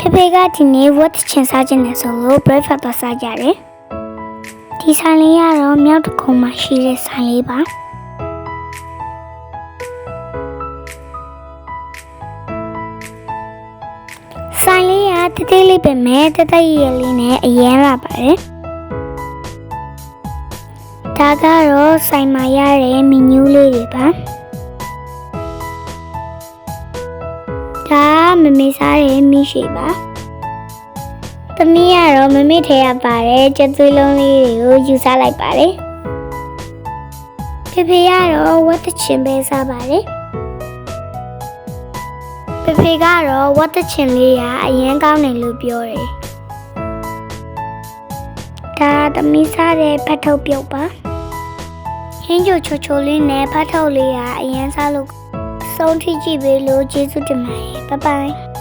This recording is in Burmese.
ဖေဖေကဒီနေ့ဝတ်ချင်စားခြင်းနဲ့ဆိုလို့ breakfast သွားစားကြတယ်ဒီဆိုင်လေးကတော့မြောက်တကုံမှာရှိတဲ့ဆိုင်လေးပါဆိုင်လေးကတတိလေးပဲမဲ့တတရရလေးနဲ့အရင်လာပါတယ်ဒါကတော့ဆိုင်မှာရတဲ့မီနူးလေးတွေပါဒါမမေစားတဲ့မီးရှိပါသမီးကတော့မမေထဲရပါတယ်ကြက်သွေးလုံးလေးတွေကိုယူစားလိုက်ပါတယ်ဖေဖေကတော့ဝတ်တချင်ပဲစားပါတယ်ဖေဖေကတော့ဝတ်တချင်လေးကအရင်ကောင်းတယ်လို့ပြောတယ်ဒါသမီးစားတဲ့ဖတ်ထုတ်ပြုတ်ပါဟင်းချိုချိုချိုလေးနဲ့ဖတ်ထုတ်လေးကအရင်စားလို့ဆုံးထိကြည့်ပေးလို့ကျေးဇူးတင်ပါတယ်ဘိုင်ဘိုင်